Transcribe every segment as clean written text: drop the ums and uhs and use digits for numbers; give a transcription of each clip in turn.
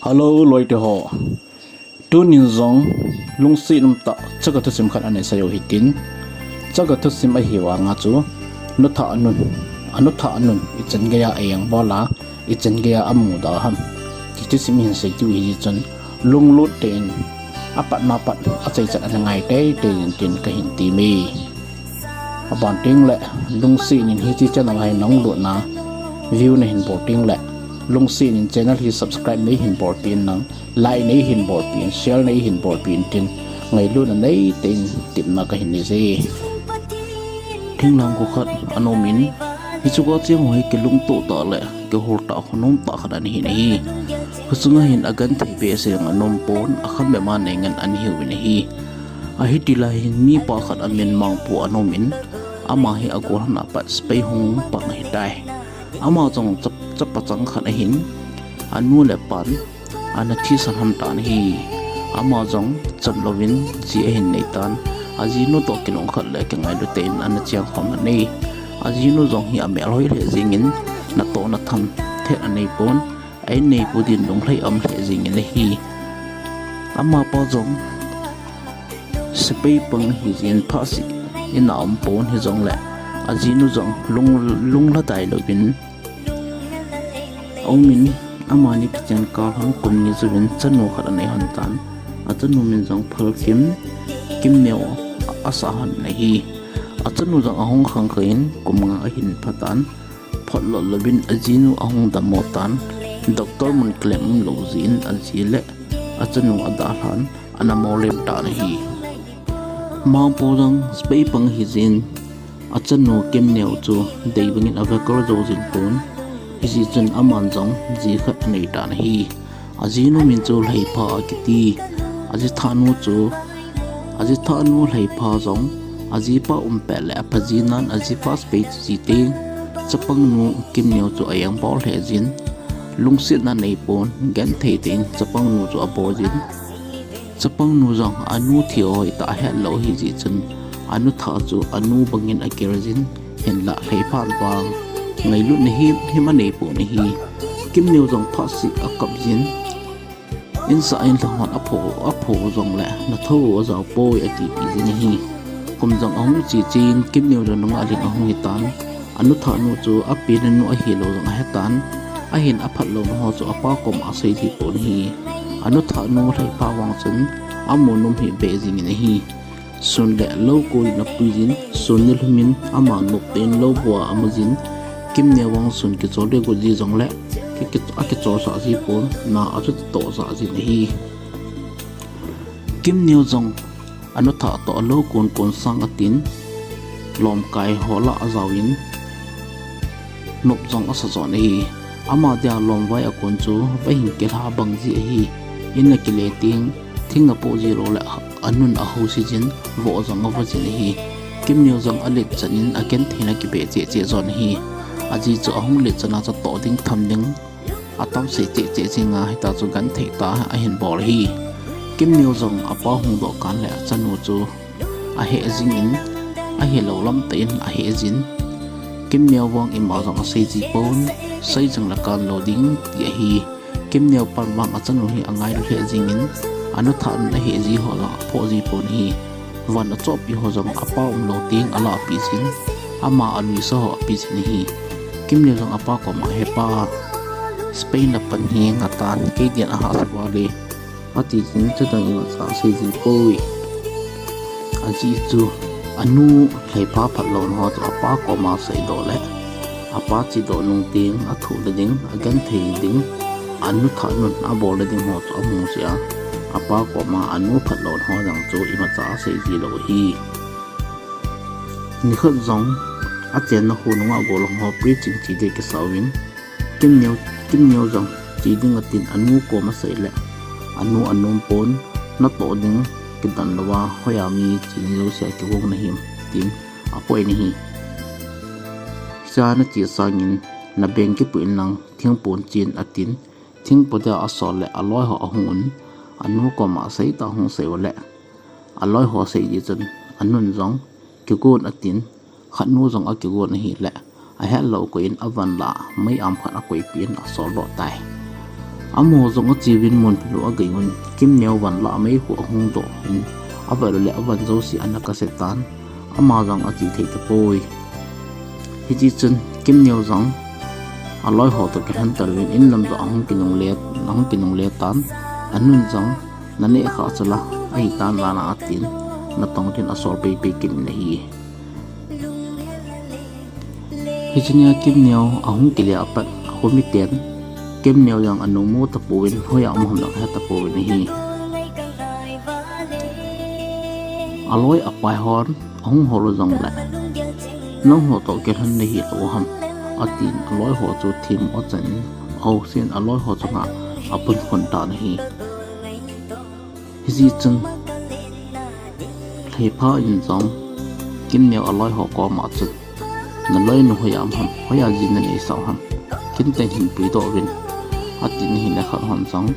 Hello Leute ho. Tu nin zong lung si num ta chaga tu sim khat ane sayo hitin. Chaga tu sim a hiwa nga chu nu tha anun I chen ge ya ayang bola I chen ge ya amu da ham. Ti tu sim hin sai tu hi chen lung lut ten apat ma pat a chai chat an ngai te tin ka hin ti mi. Aban ting le lung si nin hi ti chen ai nong lu na view ne hin boting le lung si nin channel hi subscribe nei hin bor pin nang like nei hin bor pin share nei hin bor pin tin ngai lu na nei tin tim na ka hin ni se thing nang ko khat anomin hi chu ko chiang hoi ke lung to ta le ke hor ta khonom ta khadan hi nei husunga hin agan thei be se anom pon akham be ma nei ngan an hiu ni hi a hi ti la hin mi pa khat amen mang pu anomin ama hi agor na pa spei hung pa ngai dai ama chong chap pachang khat a hin anu le pan ana thi san ham tan hi ama jong chan lovin ji a hin nei tan aji no to kilong khat le ke ngai lu ten ana chiang khom nei aji no jong hi amel hoi le jingin na to na tham the anei pon ai nei pu din dong hlei am le jingin hi ama pa jong spei pang hi jin phasi ina am pon hi jong le aji no jong lung la dai lovin ông min amani pichang ka hang kum ni zuin chanu khat anei han tan achanu min jong phal kim neo asa han nei achanu jong ahong khang khain kumnga a hin phatan photlo lobin ajinu ahong damo tan doctor mun claim lo zin ajile achanu ada han anamolem ta hi ma podang spei pang hi zin achanu kim neo chu deibangin avakor zo zin pon isi chen aman jong ji khat nei ta hi aji no min chu lei pha kiti aji thanu lei pha jong aji pa pe le phaji nan aji pas pe ji te chapang nu kim neu chu ayang bol he jin lungsit na nei pon gan thei tin chapang nu chu abo jin chapang nu jong anu thio hoi ta he lo hi ji chen anu tha chu anu bangin akerjin hen la lei phan wang ngày lúc này hi mà này bộ này hi kim nhiều dòng phát sĩ ở cặp dín in sa in là hoạt ấp phổ dòng lẹ là thâu ở dòng bôi ở tỷ tỷ gì hi cùng dòng ống chỉ chín kim nhiều dòng nông alin ống hi tán anh nút thợ nút chú ấp pin nên nút hi lâu dòng hết tán anh hiện ấp hạt lâu nó chú ấp bao cùng áp xây thì bộ này hi anh nút thợ nút thấy bao vàng sấn ấp một nông hi bể gì này hi xuân lẹ lâu coi nó quy dín xuân như mình ấp mà nộp tên lâu bùa ấp dín kim neo wang sun ke chol de go ji jong le ke cho sa ji pon na a chu to sa ji hi kim neo jong anu tha to lo kon sang atin lom kai hola azawin nop jong asa zon hi ama dia lom wai akon chu vai hin ke ha bang ji hi in na ke le thinga po ji ro la anun a ho si jin vo jong ava ji hi kim neo jong alet chanin aken thina ki be che zon hi aji chu ahung le chana cha to ding tham ding atam se che chinga hita chu gan thei ta a hin bor hi kim neu jong apa hung do kan le chanu chu a he jing in a he lo lam te in a he jin kim neu wang ima jong se ji pon sai jang la kan lo ding ye hi kim neu pan wang a chanu hi angai lo he jing in anu than na he ji ho la pho ji pon hi wan a chop pi ho jong apa lo ting ala pi jin ama alui so pi jin hi kim neu jong apa ko ma hepa Spain la pan hi ngatan ke dian a ha wale ati jin cha dang ina sa se ji poi aji chu anu lei pa phat lo no to apa ko ma sai do le apa chi do nung ting a thu le ding agan thei ding anu tha nun a bol le ding ho to mu sia apa ko ma anu phat lo ho dang chu ima cha se ji lo hi ni khat jong a chen na hu nunga gol ho pri ching chi de ke sawin kim neu jong chi ding atin anu ko ma sei le anu anum pon na to ding ki dan lawa hoya mi chi neu se ki wong na him tin apoi ni hi sa na chi sangin na beng ki puin lang thing pon chin atin thing poda asol le aloi ho ahun anu ko ma sei ta hong sei le aloi ho sei ji chen anun jong ki gon atin khanu jong a ki gon hi le a hello ko in avan la mai am khan a koi pin a sol lo tai amo zong a chiwin mon philu a geingun kim neu wan la mai hu hung do in abar le awan zo si anaka setan ama zong a chi thei ta poi hi chi chun kim neu zong aloi ho to ke han tarwin in lam zo hung kinung le tan anun zong nane kha chala ai tan la na atin na tong tin asor pe pe kin nei hi chinya kim neu ahung kilia apat ahumi ten kim neu yang anu mu ta puin hoya am nak ha ta puin hi aloi apai hon ahung holo zong la nong ho to ke han nei to ham atin aloi ho chu thim o chen au sin aloi ho chunga apun khon ta nei hi chung thei pha in zong kim neu aloi ho ko ma chu na loi no hoya ham hoya jin nei sa ham kin te hin pui do win atin hin la khan hon zong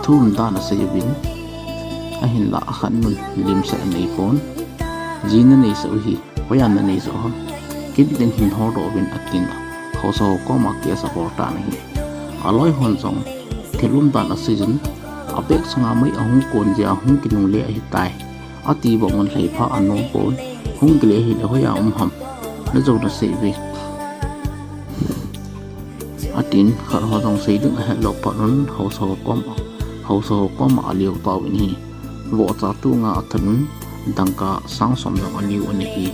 thum da na se win a hin la khan nun lim sa nei pon jin nei sa hi hoya na nei sa ham kin ten hin ho do win atin ho so ko ma ke sa por ta nei aloi hon zong thelum da na se jin apek sanga mai ahung kon ja hung kinung le hi tai ati bo ngon hlei pha anong pon hung gle hi la hoya ham na zo na se we atin khar ho dong sei dung ha lo pa non ho so kom aliu ta win hi wo cha tu nga athanun dangka sang som dong aliu ani hi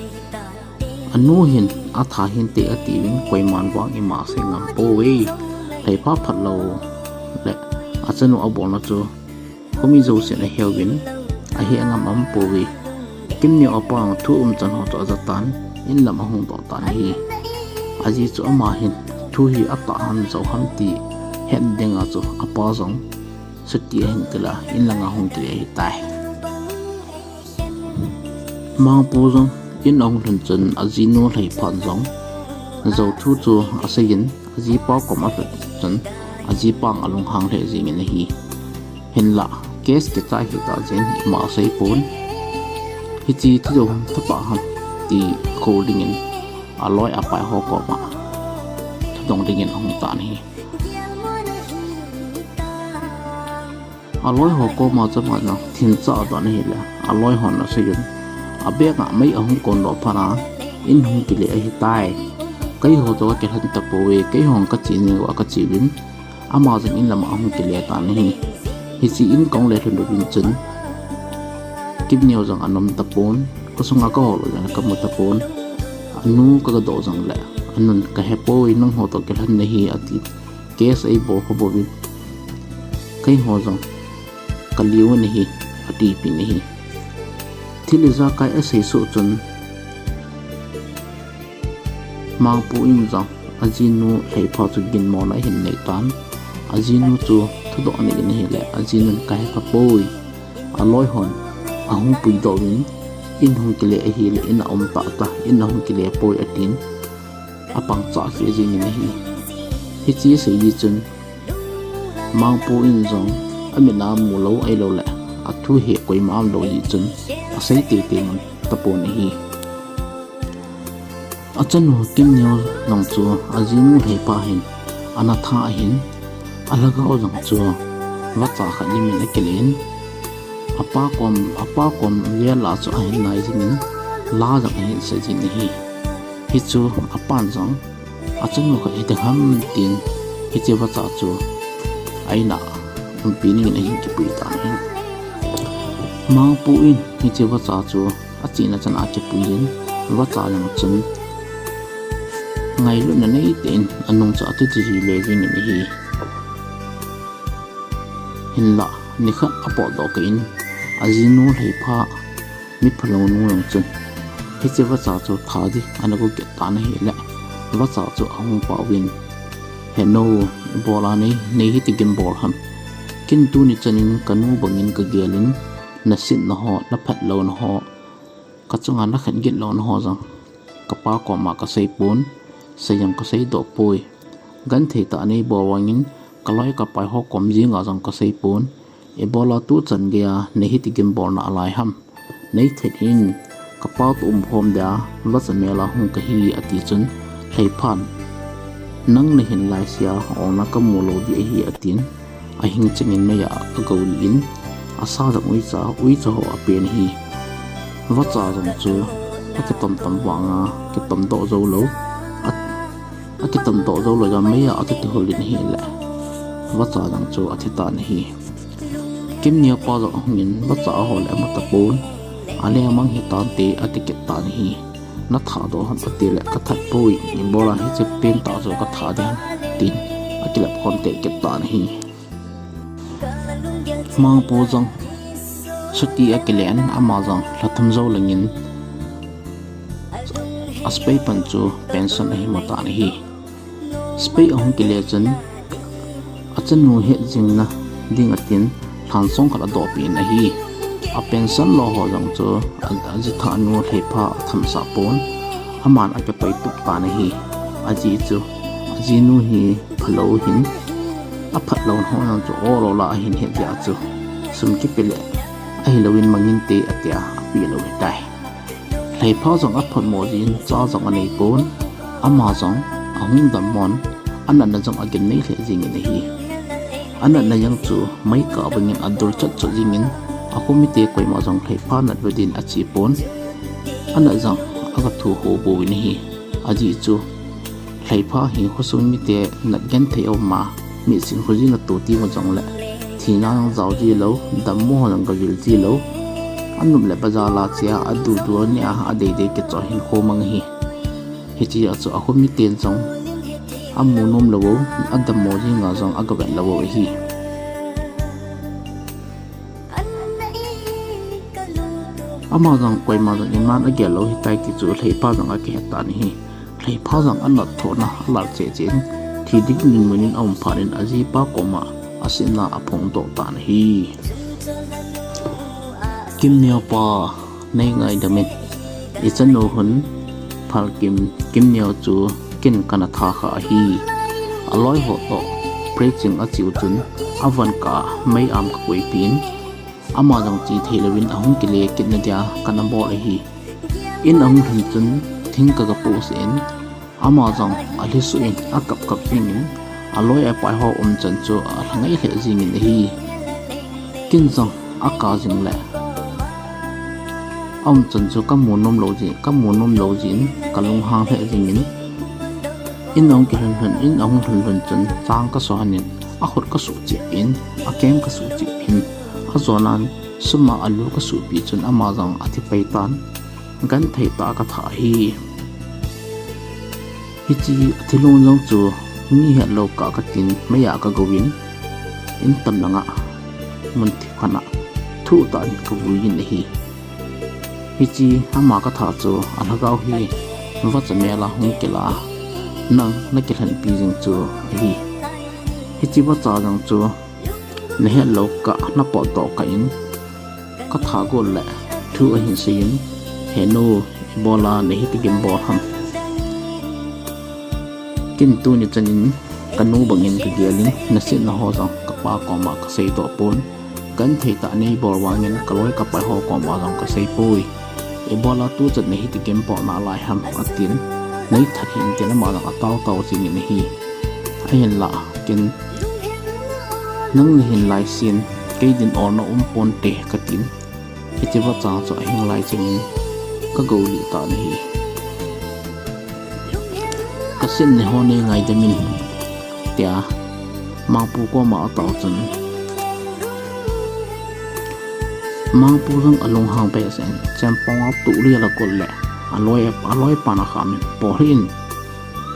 anu hin a tha hin te ati win koiman wang i ma se ngam po we thei pha phat lo le achanu abon na chu komi zo se na helwin a hi angam am po we kim ni apang thu chan ho to azatan in lam hung to tan hi aji chu ama hin thu hi ata han zo ham ti hen denga chu apa zong suti hin kala in langa hung ti hi tai ma pu zong in ong lun chen aji no lai phan zong zo thu chu asayin aji pa ko ma chen aji pang alung hang le jing in hi hin la kes ke tai hi ta jen ma sei pon hi chi thu thapa ham ti holding in aloi apai ho ko ma dong dingin hong ta ni aloi ho ko ma cha ma na thin cha da ni la aloi hon na se yun abe nga mai ahung kon lo phana in hung ki le hi tai kai ho to ke han ta po we kai hong ka chi ni wa ka chi win ama jing in lama ahung ki le ta ni hi chi in kong le thun do bin chen kim neo jang anom ta pon ko sunga ka ho lo ya ka mu ta pon anu ka do jang la anun ka hepo inong ho to ke han nei ati kes ai bo ho bo bi kai ho jong kaliu nei ati pi nei thiliza kai ase so chun mang pu in jang ajinu hei pha chu gin mo na hin nei tan ajinu chu thudo ani nei le ajinun kai ka poi aloi hon ahung pui do win in hung kile hi le in om ta in hung kile poi atin apang cha fi jing ni hi chi se yi chun mang pu in zong amina mu lo ai lo la athu he koi mam lo yi chun asai te te man ta po ni hi achan ho kim nyo nong chu ajimu he pa hin ana tha hin alaga o jong chu wa cha kha ni mi kelen apa kom le la chu ai nai jing la jang hin se jing ni hi chu apan jong achan ho ka ite ham tin hi che wa cha chu aina pi ni ni ki pi ta ni ma pu in hi che wa cha chu a chi na chan a che pu yin wa cha lang chun ngai lu na nei ten anong cha te chi le jing ni hi hin la ni kha apo do ka in ajinu lei pha mi phalo nu lang chun hi che wa cha chu tha di anago ke ta na hi la wa cha chu ahung pa win he no bola nei hi ti gin bol ham kin tu ni chanin kanu bangin ka gelin na sin na ho na phat lo na ho ka chunga na khan git lo na ho jang ka pa ko ma ka sei pun sayang ka sei do poi gan the ta nei bo wangin kaloi ka pai ho kom jinga jang ka sei pun e bola tu chan gya nei hi ti gin bol na alai ham nei thet in ka pa tu hom da la chan mela hung ka hi ati chun thei phan nang ne hin lai sia ona ka mulo di hi atin a hing chengin maya a golin a sa dang ui cha ho a pen hi va cha jong chu a ke tom tom wanga ke tom do zo lo a ke tom do zo lo ga maya a ke ti holin hi la va cha jong chu a thi ta ni hi kim nia pa zo ngin va cha ho le ma ta pon ale amang hi tan te a ti ke ta ni hi na tha do han ati le ka that poi ni bola hi che pen ta zo ka tha de tin akila kon te ke ta ni hi mang po jong suti akilen amazon lathum zo langin aspai pan chu pension hi mata ni hi spai ahong kile chen achan nu he jingna ding atin than song khala do pi na hi a pension lo ho jong chu aji tha nu thepha tham sa pon aman a ke pai tup ta na hi aji chu aji nu hi phalo hin a phat lo ho nang chu oro la hin he ja chu sum ki pele ai lowin mangin te atia pi lo dai thepha jong a phat mo jin cha jong anei pon ama jong ahung dam mon anan na jong again nei the jing ni hi anan na yang chu mai ka bangin adur chat chu jingin akumi te koi ma jong thepha nat wedin achi pon ana jong aga thu ho bo ni hi aji chu thepha hi khosung mi te nat gen the o ma mi sin khoji na to ti mo jong le thina nang zaw ji lo dam mo nang ga vil ji lo anum le baza la chia adu du nia ade de ke cho hin ho mang hi hi chi a chu akumi ten jong amu nom lo adam mo ji nga jong aga ben lo hi ama jang koi ma jang iman age lo hi tai ki chu thei pa jang ake ta ni hi thei pa jang an na thona la che chen thi dik nin munin om pharin aji pa koma asina apong to ta ni hi kim neo pa nei ngai damin ichen no hun phal kim neo chu kin kana tha kha hi aloi ho to preaching a chiu chun avan ka mai am ka koi pin ama jang chi thelewin ahung kile kitna dia kana bo hi in ahung hin chun thing ka ga po sen ama jang ali su in akap kap pingin aloi a pai ho chan chu a hangai he jing in hi kin jang aka jing le chan chu ka mu nom lo jin kalung hang he jing in ahung ki hun in ahung hun chan chang ka so hanin a khot ka su chi in a kem ka su chi in azonan suma alu ka su pi chun amazang athi paitan gan thei ta ka tha hi chi athilung jong chu ni he lo ka ka tin maya ka gowin in tam langa mun thi khana thu ta ni ka buin hi chi ama ka tha chu alagaw hi wa chamela hung kela nang na ke han pi jing chu hi chi wa cha jang chu ne he lo ka na po to ka in ka tha go la thu a hin sin he no bola ne hi tigim bol ham kin tu ni chanin kanu bangin ka gelin na sin na ho jang ka pa ko ma ka sei to pon kan thei ta nei bol wangin ka loi ka pa ho ko ma jang ka sei pui e bola tu chat ne hi tigim po na lai ham atin nei that hin ke na ma jang ataw taw jing ni hi ayen la kin nang hin lai sin ke din or na pon te katin itiwa cha cho hin lai ching ka go li ta ni ka sin ne ho ne ngai de min tia ma pu ko ma ta chen ma pu rang along hang pe sen cham pong ap tu ri la kol le aloi pa na kham po hin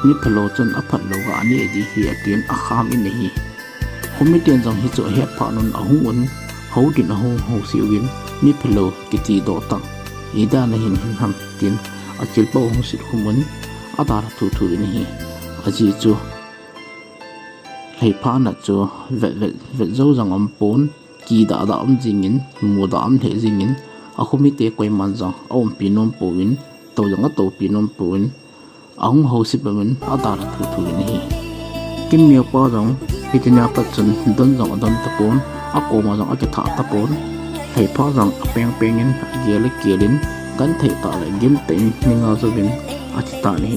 ni phalo chen a phat lo ga ni di hi atin a kham in hi homi ten jang hi chu he pha non ahung un ho din ho siwin ni phelo kiti do ta ida na hin ham tin achil po hong sit khumun adar thu ni hi aji chu hei pha na chu ve zo jang am pon ki da am jingin mu da am the jingin a khomi te koi man jang om pinom powin to jang a to pinom powin ahung ho sipamin adar thu ni hi kim mio pa jang hitina patsun don jong don tapon ako ma jong ake tha tapon hei pha jong apeng pengin gele kelin kan thei ta le gim ten ninga zobin ati ta ni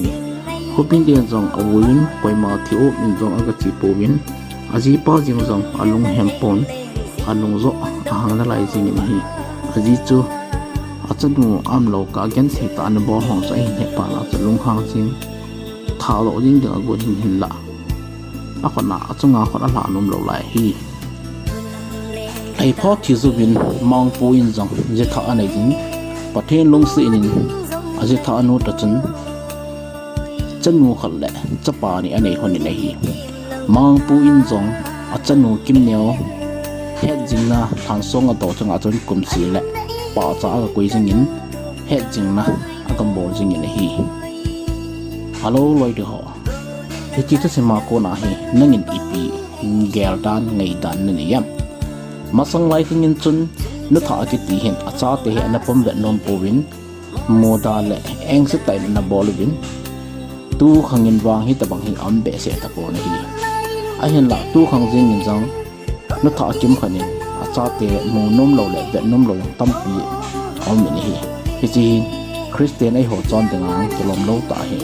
hopin den jong awin koi ma thiu min jong aga chi powin aji pa jing zong alung hempon alung zo ahang la lai jing hi aji chu achanu am lo ka gen se ta an bo hong sa hin he pa la lung hang jing tha lo jing de go hin la a khona achunga khona la num lo lai hi ai pho thi zu bin mang pu in zong je tha anai jing pathen long si in aji tha anu ta chun chanu khal le chapa ni anei hon ni hi mang pu in zong achanu kim neo het jing na than song a to changa chun kum si le pa cha ga koi jing in het jing na a kam bol jing ni hi hello loi de ho hi ti se ma ko na hi nangin ipi gel dan ngai dan ni yam masang lai in chun nu tha ki ti hen acha te he na pom ve nom po win moda le eng se tai na bol win tu khangin wang hi tabang hi am be se ta po na hi a hen la tu khang jing in jang nu tha kim khanin acha te mo nom lo le ve nom lo tam pi om ni hi hi chi christian ai ho chon te ngang tolom lo ta hi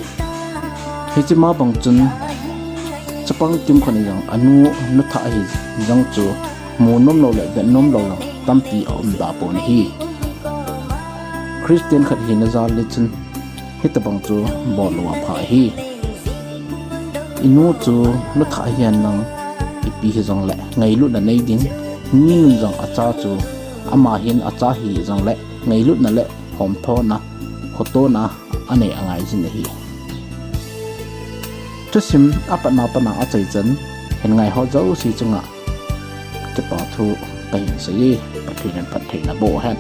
hi chi ma bang chun chapang kim khanin jang anu nu tha hi jang chu mo nom lo le ve nom lo tam pi om da po ni hi christian khat hi na za le chun hi tabang chu bol wa pha hi inu chu nu tha hian nang ipi hi jong le ngai lu na nei ding ni nun jong acha chu ama hin acha hi jong le ngai lu na le hom tho na khoto na ane angai jin hi tusim apana pana achai chen hen ngai ho zo si chunga te pa thu kai sei pathin na bo han